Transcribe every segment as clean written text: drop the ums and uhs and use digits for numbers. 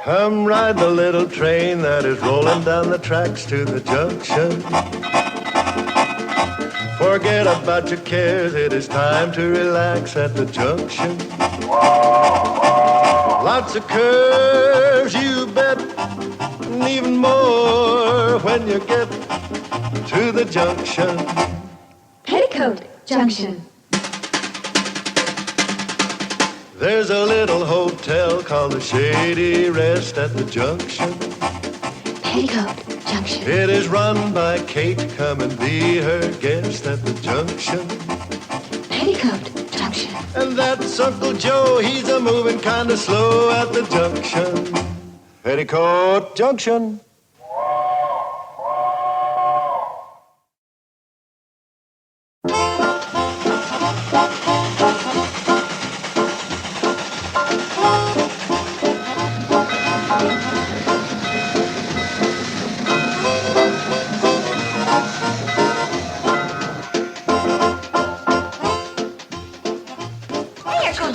Come ride the little train that is rolling down the tracks to the junction. Forget about your cares, it is time to relax at the junction. Lots of curves, you bet, and even more when you get to the junction. Petticoat Junction. There's a little hotel called the Shady Rest at the junction. Petticoat Junction. It is run by Kate. Come and be her guest at the junction. Petticoat Junction. And that's Uncle Joe. He's a moving kind of slow at the junction. Petticoat Junction.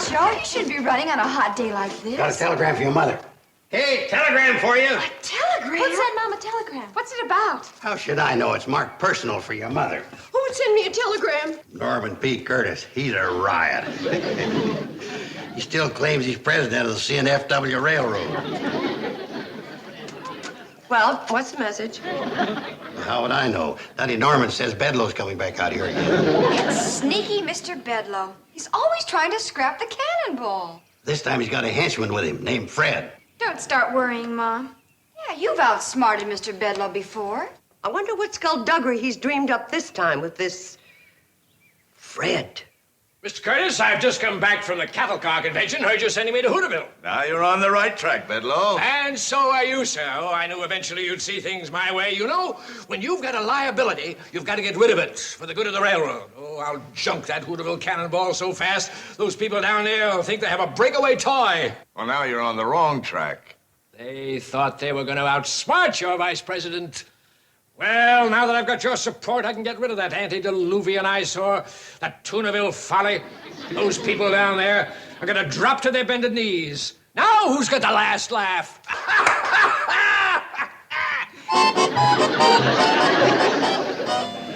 Joe, you shouldn't be running on a hot day like this. Got a telegram for your mother. Hey, telegram for you. A telegram? What's that, Mom, a telegram? What's it about? How should I know? It's marked personal for your mother. Who would send me a telegram? Norman P. Curtis. He's a riot. He still claims he's president of the CNFW Railroad. Well, what's the message? How would I know? Daddy Norman says Bedlow's coming back out here again. That sneaky Mr. Bedlow. He's always trying to scrap the cannonball. This time he's got a henchman with him named Fred. Don't start worrying, Mom. Yeah, you've outsmarted Mr. Bedlow before. I wonder what skullduggery he's dreamed up this time with this Fred. Mr. Curtis, I've just come back from the cattle car convention. Heard you're sending me to Hooterville. Now you're on the right track, Bedlow. And so are you, sir. Oh, I knew eventually you'd see things my way. You know, when you've got a liability, you've got to get rid of it for the good of the railroad. Oh, I'll junk that Hooterville cannonball so fast, those people down there will think they have a breakaway toy. Well, now you're on the wrong track. They thought they were going to outsmart your vice president. Well, now that I've got your support, I can get rid of that antediluvian eyesore, that Tunaville folly. Those people down there are going to drop to their bended knees. Now, who's got the last laugh?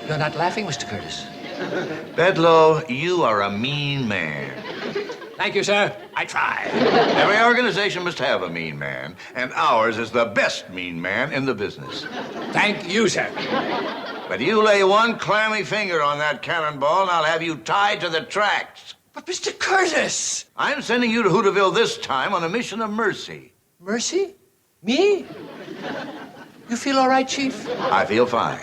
You're not laughing, Mr. Curtis. Bedlow, you are a mean man. Thank you, sir. I try. Every organization must have a mean man, and ours is the best mean man in the business. Thank you, sir. But you lay one clammy finger on that cannonball, and I'll have you tied to the tracks. But, Mr. Curtis! I'm sending you to Hooterville this time on a mission of mercy. Mercy? Me? You feel all right, Chief? I feel fine.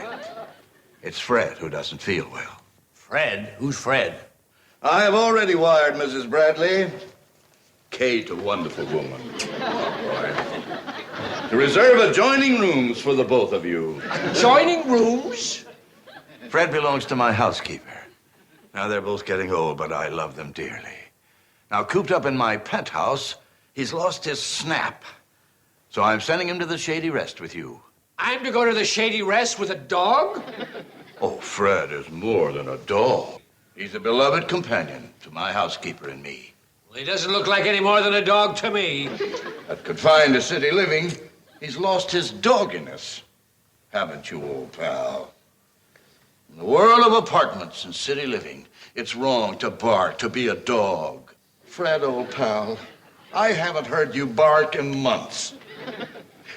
It's Fred who doesn't feel well. Fred? Who's Fred? I have already wired Mrs. Bradley, Kate, a wonderful woman, to reserve adjoining rooms for the both of you. Adjoining rooms? Fred belongs to my housekeeper. Now, they're both getting old, but I love them dearly. Now, cooped up in my penthouse, he's lost his snap. So I'm sending him to the Shady Rest with you. I'm to go to the Shady Rest with a dog? Oh, Fred is more than a dog. He's a beloved companion to my housekeeper and me. Well, he doesn't look like any more than a dog to me. But confined to city living, he's lost his dogginess. Haven't you, old pal? In the world of apartments and city living, it's wrong to bark, to be a dog. Fred, old pal, I haven't heard you bark in months.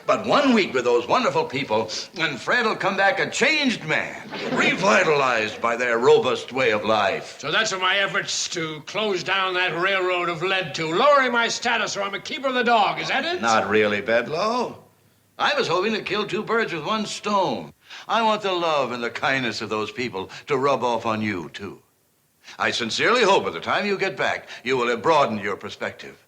But 1 week with those wonderful people, and Fred will come back a changed man, revitalized by their robust way of life. So that's what my efforts to close down that railroad have led to, lowering my status so I'm a keeper of the dog. Is that it? Not really, Bedlow. I was hoping to kill two birds with one stone. I want the love and the kindness of those people to rub off on you, too. I sincerely hope by the time you get back, you will have broadened your perspective.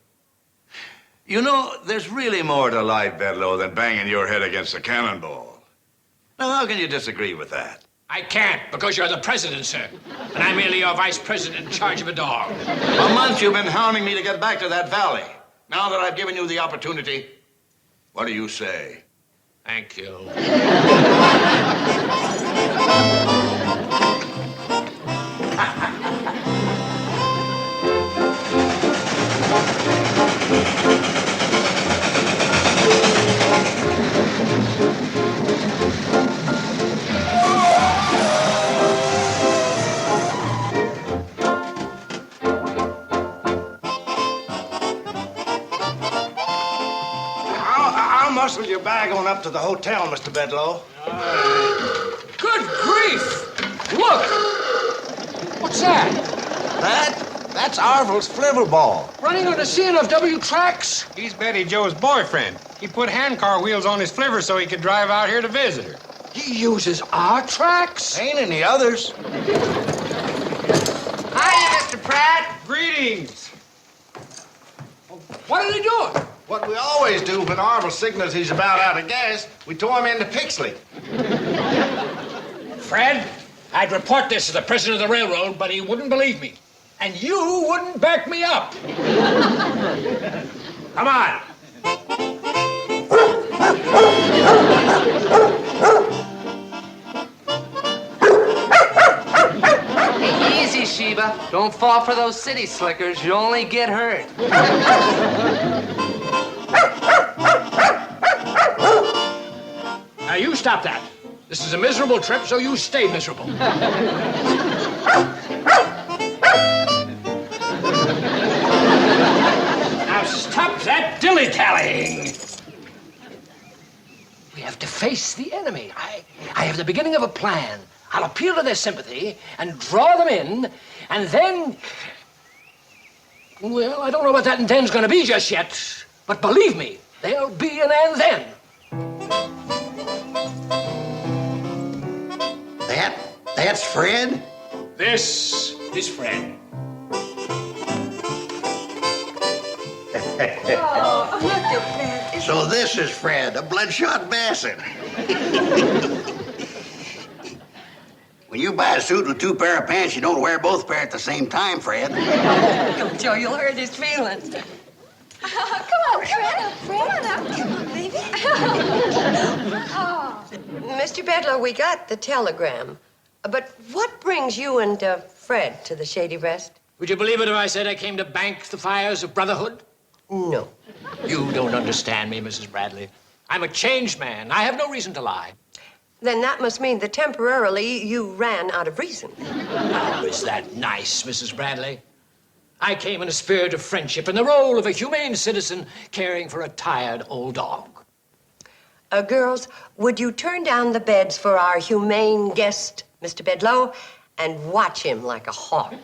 You know, there's really more to life, Bedlow, than banging your head against a cannonball. Now, how can you disagree with that? I can't, because you're the president, sir. And I'm merely your vice president in charge of a dog. A month you've been hounding me to get back to that valley. Now that I've given you the opportunity, what do you say? Thank you. muscle your bag on up to the hotel, Mr. Bedloe. Good grief! Look! What's that? That's Arvel's flivver ball. Running on the CNFW tracks? He's Betty Jo's boyfriend. He put handcar wheels on his flivver so he could drive out here to visit her. He uses our tracks? Ain't any others. Hi, Mr. Pratt. Greetings. What are they doing? What we always do when Arvel signals he's about out of gas, we tow him into Pixley. Fred, I'd report this to the president of the railroad, but he wouldn't believe me. And you wouldn't back me up. Come on. Hey, easy, Sheba. Don't fall for those city slickers. You'll only get hurt. Now, you stop that. This is a miserable trip, so you stay miserable. Now, stop that dilly-dallying. We have to face the enemy. I have the beginning of a plan. I'll appeal to their sympathy and draw them in, and then... Well, I don't know what that and then's gonna be just yet, but believe me, there'll be an and then. That's Fred? This is Fred. Oh, look at Fred. So this is Fred, a bloodshot bastard. When you buy a suit with 2 pair of pants, you don't wear both pair at the same time, Fred. Don't Joe, you'll hurt his feelings. Come on, Fred. Fred, come on, baby. Mr. Bedloe, we got the telegram. But what brings you and Fred to the Shady Rest? Would you believe it if I said I came to bank the fires of brotherhood? No. You don't understand me, Mrs. Bradley. I'm a changed man. I have no reason to lie. Then that must mean that temporarily you ran out of reason. How is that nice, Mrs. Bradley? I came in a spirit of friendship in the role of a humane citizen caring for a tired old dog. Girls, would you turn down the beds for our humane guest, Mr. Bedloe, and watch him like a hawk?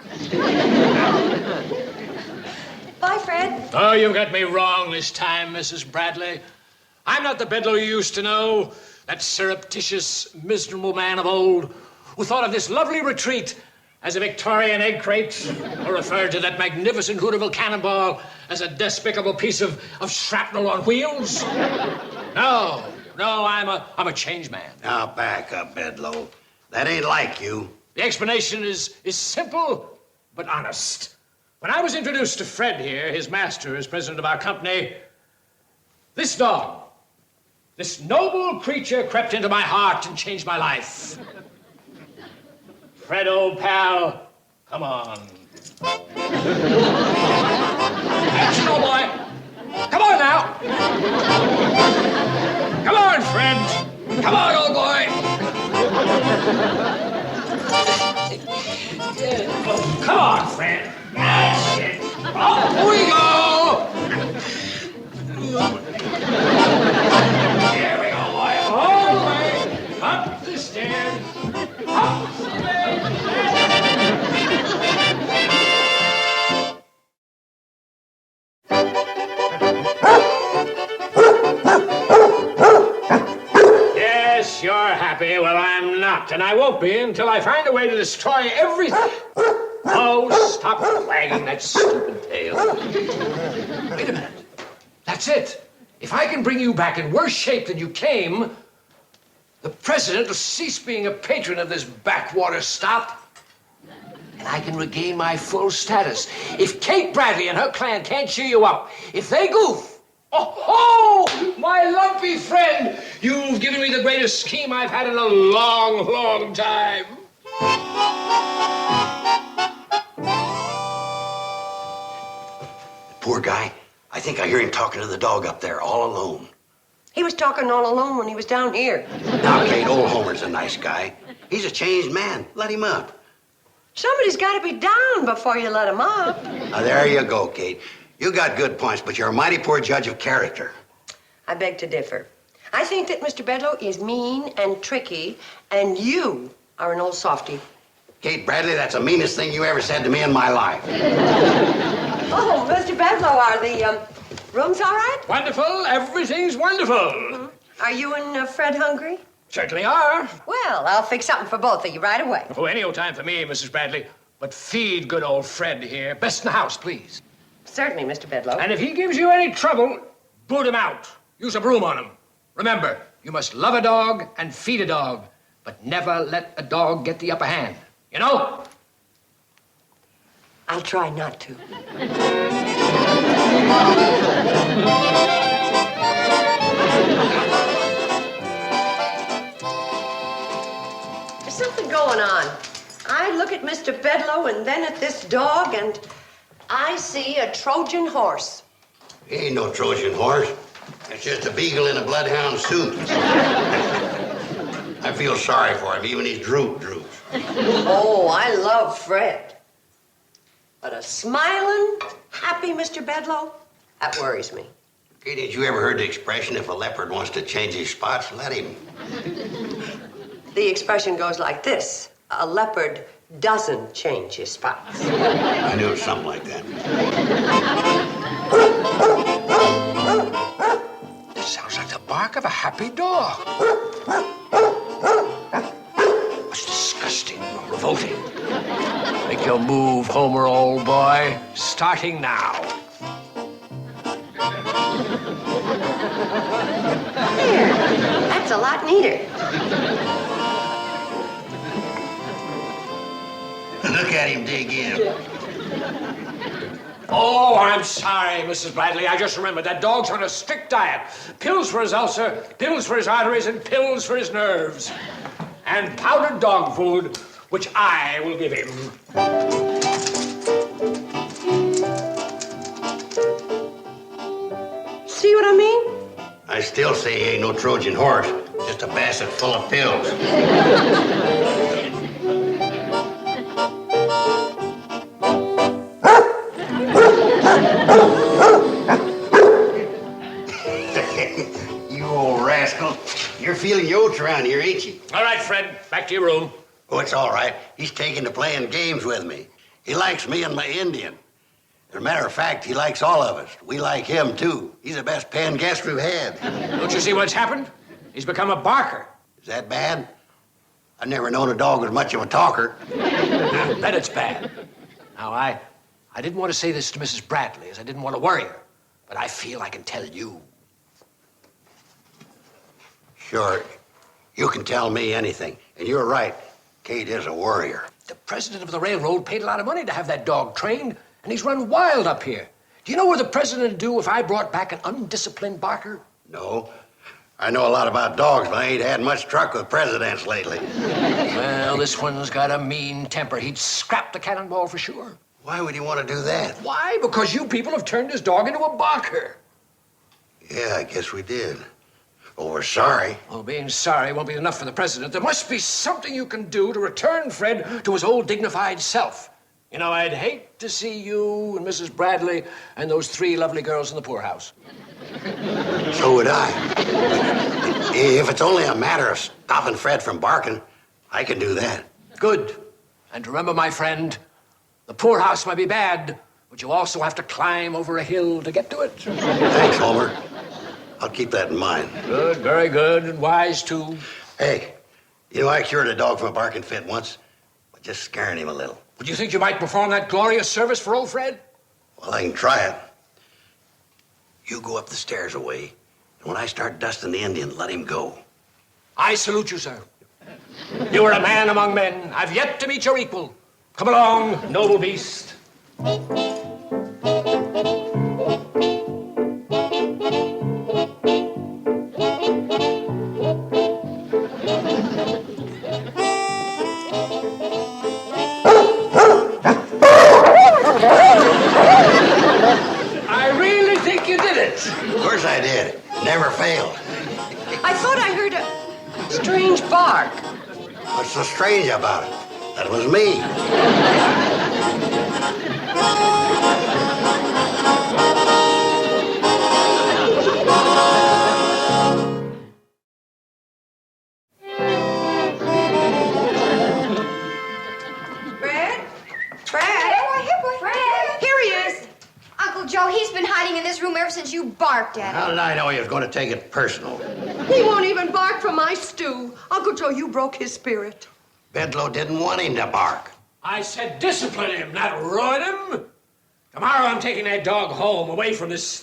Bye, Fred. Oh, you got me wrong this time, Mrs. Bradley. I'm not the Bedloe you used to know, that surreptitious, miserable man of old who thought of this lovely retreat as a Victorian egg crate, or referred to that magnificent Hooterville cannonball as a despicable piece of shrapnel on wheels. No, I'm a changed man. Now, back up, Bedloe. That ain't like you. The explanation is simple, but honest. When I was introduced to Fred here, his master, as president of our company, this dog, this noble creature crept into my heart and changed my life. Fred, old pal, come on. Action, old boy. Come on now. Come on, Fred. Come on, old boy. Come on, Fred. That's it. Up we go. Here we go, boy. All the way up the stairs. Up the stairs. Yes, you're happy. Well, I'm not, and I won't be until I find a way to destroy everything. Oh, stop wagging that stupid tail. Wait a minute. That's it. If I can bring you back in worse shape than you came, the president will cease being a patron of this backwater stop, and I can regain my full status. If Kate Bradley and her clan can't cheer you up, if they goof, oh, my lumpy friend, you've given me the greatest scheme I've had in a long, long time. Poor guy. I think I hear him talking to the dog up there, all alone. He was talking all alone when he was down here. Now, Kate, old Homer's a nice guy. He's a changed man. Let him up. Somebody's got to be down before you let him up. Now, there you go, Kate. You got good points, but you're a mighty poor judge of character. I beg to differ. I think that Mr. Bedloe is mean and tricky, and you are an old softy. Kate Bradley, that's the meanest thing you ever said to me in my life. Oh, Mr. Bedloe, are the rooms all right? Wonderful. Everything's wonderful. Mm-hmm. Are you and Fred hungry? Certainly are. Well, I'll fix something for both of you right away. Oh, any old time for me, Mrs. Bradley. But feed good old Fred here. Best in the house, please. Certainly, Mr. Bedloe. And if he gives you any trouble, boot him out. Use a broom on him. Remember, you must love a dog and feed a dog, but never let a dog get the upper hand. You know? I'll try not to. There's something going on. I look at Mr. Bedloe and then at this dog, and I see a Trojan horse. He ain't no Trojan horse. It's just a beagle in a bloodhound suit. I feel sorry for him. Even his droop droops. Oh, I love Fred. But a smiling, happy Mr. Bedloe, that worries me. Kate, ain't you ever heard the expression, if a leopard wants to change his spots, let him? The expression goes like this: a leopard doesn't change his spots. I knew it was something like that. This sounds like the bark of a happy dog. That's disgusting, revolting. Make your move, Homer, old boy. Starting now. There, that's a lot neater. Look at him dig in. Oh, I'm sorry, Mrs. Bradley. I just remembered that dog's on a strict diet. Pills for his ulcer, pills for his arteries, and pills for his nerves. And powdered dog food, which I will give him. See what I mean? I still say he ain't no Trojan horse, just a basket full of pills. You old rascal. You're feeling your oats around here, ain't you? All right, Fred, back to your room. Oh, it's all right. He's taking to playing games with me. He likes me and my Indian. As a matter of fact, he likes all of us. We like him, too. He's the best paying guest we've had. Don't you see what's happened? He's become a barker. Is that bad? I've never known a dog was much of a talker. I bet it's bad. Now, I didn't want to say this to Mrs. Bradley, as I didn't want to worry her. But I feel I can tell you. Sure. You can tell me anything. And you're right. Kate is a worrier. The president of the railroad paid a lot of money to have that dog trained, and he's run wild up here. Do you know what the president would do if I brought back an undisciplined barker? No. I know a lot about dogs, but I ain't had much truck with presidents lately. Well, this one's got a mean temper. He'd scrap the cannonball for sure. Why would he want to do that? Why? Because you people have turned his dog into a barker. Yeah, I guess we did. Well, we're sorry. Well, being sorry won't be enough for the president. There must be something you can do to return Fred to his old dignified self. You know, I'd hate to see you and Mrs. Bradley and those 3 lovely girls in the poorhouse. So would I. If it's only a matter of stopping Fred from barking, I can do that. Good. And remember, my friend, the poorhouse might be bad, but you also have to climb over a hill to get to it. Thanks, Homer. I'll keep that in mind. Good, very good, and wise, too. Hey, you know, I cured a dog from a barking fit once, but just scaring him a little. Would you think you might perform that glorious service for old Fred? Well, I can try it. You go up the stairs away, and when I start dusting the Indian, let him go. I salute you, sir. You are a man among men. I've yet to meet your equal. Come along, noble beast. I really think you did it. Of course I did. Never failed. I thought I heard a strange bark. What's so strange about it? That was me. Joe, he's been hiding in this room ever since you barked at How him. did I know he was going to take it personal? He won't even bark for my stew. Uncle Joe, you broke his spirit. Bedloe didn't want him to bark. I said discipline him, not ruin him. Tomorrow I'm taking that dog home, away from this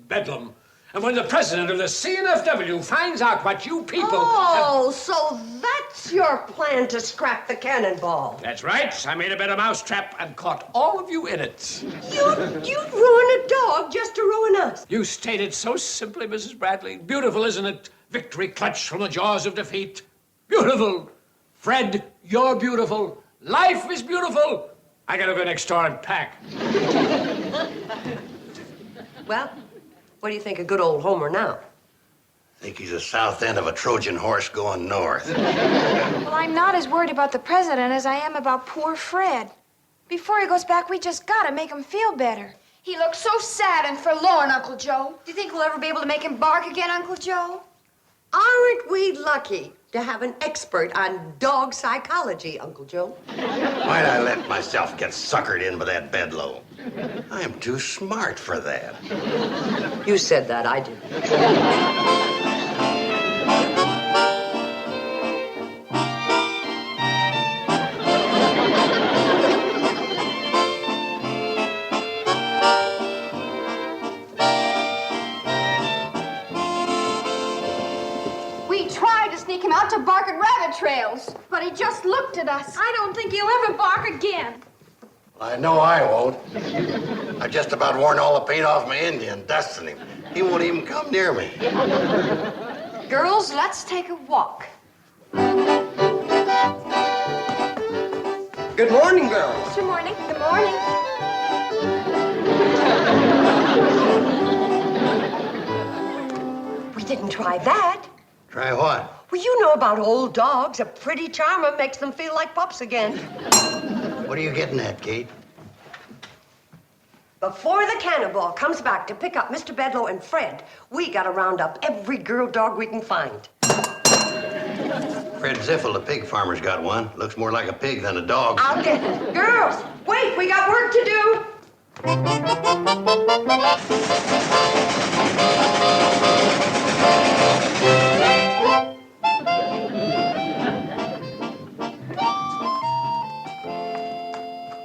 bedlam. And when the president of the CNFW finds out what you people... Oh, so that's your plan to scrap the cannonball. That's right. I made a better mousetrap and caught all of you in it. You'd ruin a dog just to ruin us. You stated so simply, Mrs. Bradley. Beautiful, isn't it? Victory clutched from the jaws of defeat. Beautiful. Fred, you're beautiful. Life is beautiful. I gotta go next door and pack. Well, what do you think of good old Homer now? I think he's the south end of a Trojan horse going north. Well, I'm not as worried about the president as I am about poor Fred. Before he goes back, we just gotta make him feel better. He looks so sad and forlorn, Uncle Joe. Do you think we'll ever be able to make him bark again, Uncle Joe? Aren't we lucky to have an expert on dog psychology, Uncle Joe? Why'd I let myself get suckered in by that Bedloe? I am too smart for that. You said that, I did. We tried to sneak him out to bark at rabbit trails, but he just looked at us. I don't think he'll ever bark again. I know I won't. I just about worn all the paint off my Indian, dusting him. He won't even come near me. Girls, let's take a walk. Good morning, girls. Good morning. Good morning. We didn't try that. Try what? Well, you know about old dogs. A pretty charmer makes them feel like pups again. What are you getting at, Kate? Before the cannonball comes back to pick up Mr. Bedloe and Fred, we gotta round up every girl dog we can find. Fred Ziffel, the pig farmer's got one. Looks more like a pig than a dog. I'll get it. Girls, wait, we got work to do.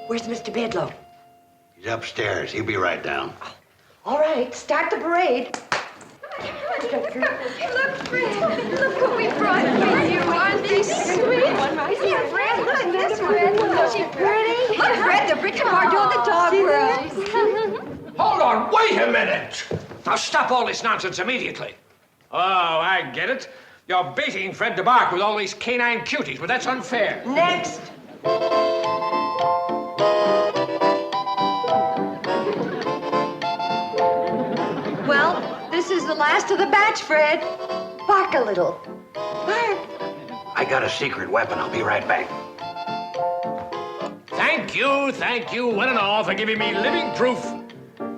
Where's Mr. Bedloe? He's upstairs. He'll be right down. All right, start the parade. Look, Fred. Look what we brought for you. Aren't they sweet? Here, Fred. Look at this one. Isn't she pretty? Look, Fred, the Brickyard of the dog world. Hold on, wait a minute. Now stop all this nonsense immediately. Oh, I get it. You're baiting Fred to bark with all these canine cuties, but that's unfair. Next. Well, this is the last of the batch, Fred. Bark a little. Bark. I got a secret weapon. I'll be right back. Thank you, one and all, for giving me living proof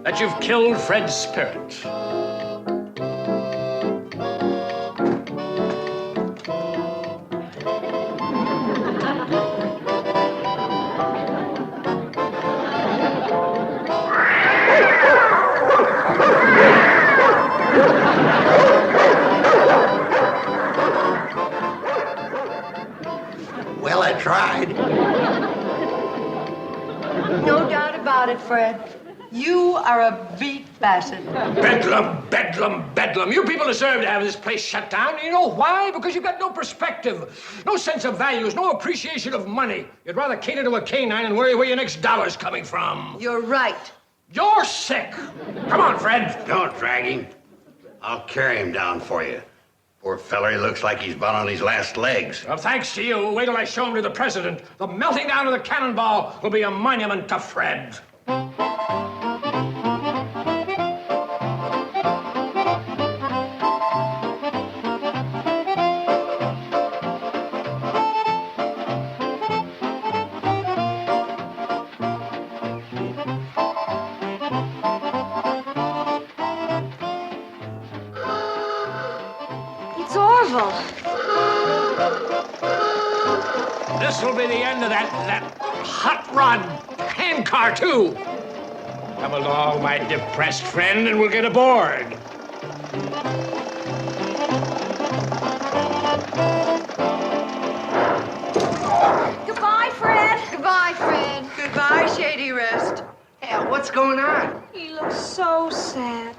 that you've killed Fred's spirit. Well, I tried. No doubt about it, Fred. You are a beat basset. Bedlam, bedlam, bedlam. You people deserve to have this place shut down. You know why? Because you've got no perspective, no sense of values, no appreciation of money. You'd rather cater to a canine and worry where your next dollar's coming from. You're right. You're sick. Come on, Fred. Don't drag him. I'll carry him down for you. Poor feller, he looks like he's about on his last legs. Well, thanks to you. Wait till I show him to the president. The melting down of the cannonball will be a monument to Fred. It's Orville. This will be the end of that hot rod hand car, too. Come along, my depressed friend, and we'll get aboard. Goodbye, Fred. Goodbye, Fred. Goodbye, Shady Rest. Hey, what's going on? He looks so sad.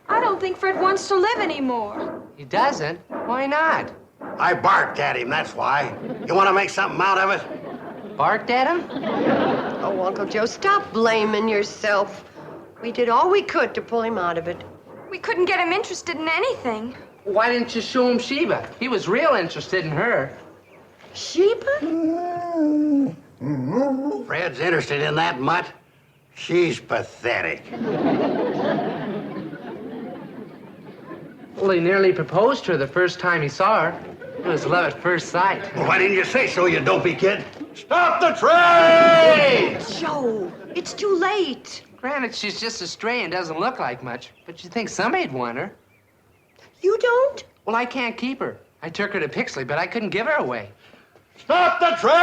I don't think Fred wants to live anymore. He doesn't? Why not? I barked at him, that's why. You want to make something out of it? Barked at him? Oh, Uncle Joe, stop blaming yourself. We did all we could to pull him out of it. We couldn't get him interested in anything. Why didn't you show him Sheba? He was real interested in her. Sheba? Fred's interested in that mutt. She's pathetic. Well, he nearly proposed to her the first time he saw her. It was love at first sight. Well, why didn't you say so, you dopey kid? Stop the train! Joe, it's too late. Granted, she's just a stray and doesn't look like much, but you think somebody'd want her. You don't? Well, I can't keep her. I took her to Pixley, but I couldn't give her away. Stop the train!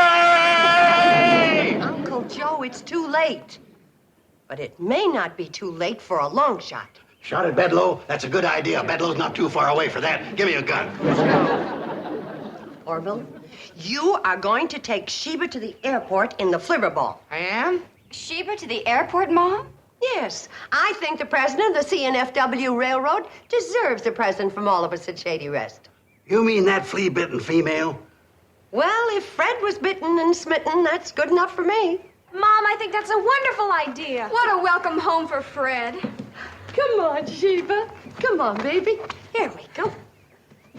Uncle Joe, it's too late. But it may not be too late for a long shot. Shot at Bedloe? That's a good idea. Bedloe's not too far away for that. Give me a gun. Orville, you are going to take Sheba to the airport in the flivver ball. I am? Sheba to the airport, Mom? Yes, I think the president of the CNFW Railroad deserves a present from all of us at Shady Rest. You mean that flea-bitten female? Well, if Fred was bitten and smitten, that's good enough for me. Mom, I think that's a wonderful idea. What a welcome home for Fred. Come on, Sheba. Come on, baby. Here we go.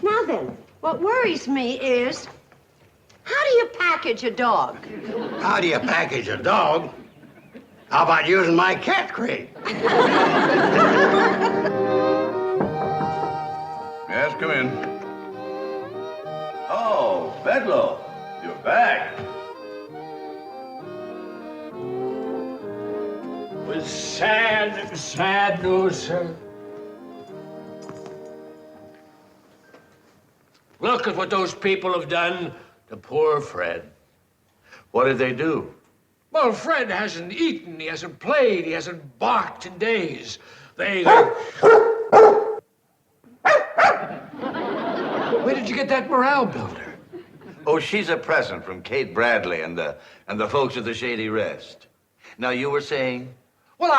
Now then, what worries me is, how do you package a dog? How do you package a dog? How about using my cat crate? Yes, come in. Oh, Bedloe, you're back. With sad news, sir. Look at what those people have done to poor Fred. What did they do? Well, Fred hasn't eaten, he hasn't played, he hasn't barked in days. Where did you get that morale builder? Oh, she's a present from Kate Bradley and the folks at the Shady Rest. Now, you were saying? Well,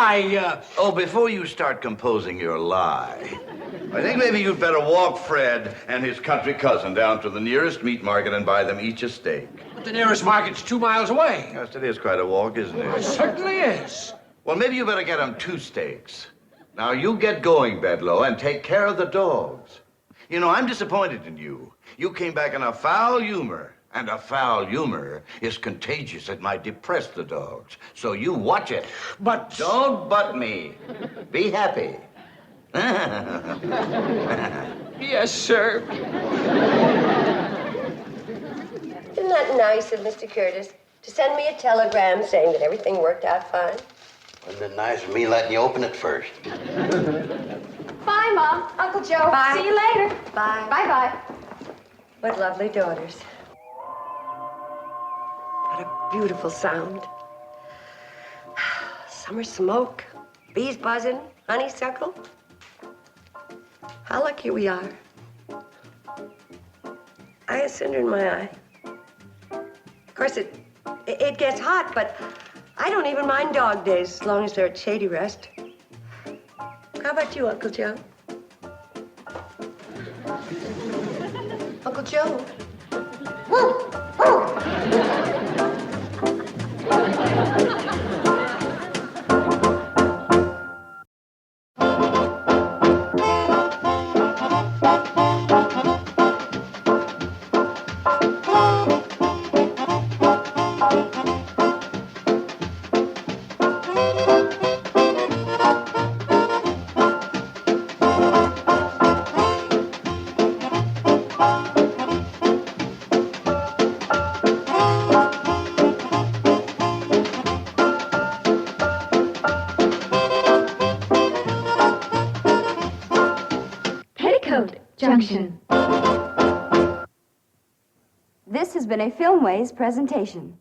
Oh, before you start composing your lie, I think maybe you'd better walk Fred and his country cousin down to the nearest meat market and buy them each a steak. But the nearest market's 2 miles away. Yes, it is quite a walk, isn't It it? certainly is. Well, maybe you better get them 2 steaks. Now, you get going, Bedloe, and take care of the dogs. You know, I'm disappointed in you. You came back in a foul humor, and a foul humor is contagious. It might depress the dogs. So you watch it. But... Don't butt me. Be happy. Yes, sir. Isn't that nice of Mr. Curtis to send me a telegram saying that everything worked out fine? Wouldn't it nice of me letting you open it first? Bye, Mom. Uncle Joe. Bye. See you later. Bye. Bye-bye. What lovely daughters. What a beautiful sound. Summer smoke, bees buzzing, honeysuckle. How lucky we are. I have cinder in my eye. Of course, it gets hot, but I don't even mind dog days as long as they're at Shady Rest. How about you, Uncle Joe? Uncle Joe? Petticoat, Junction. This has been a Filmways presentation.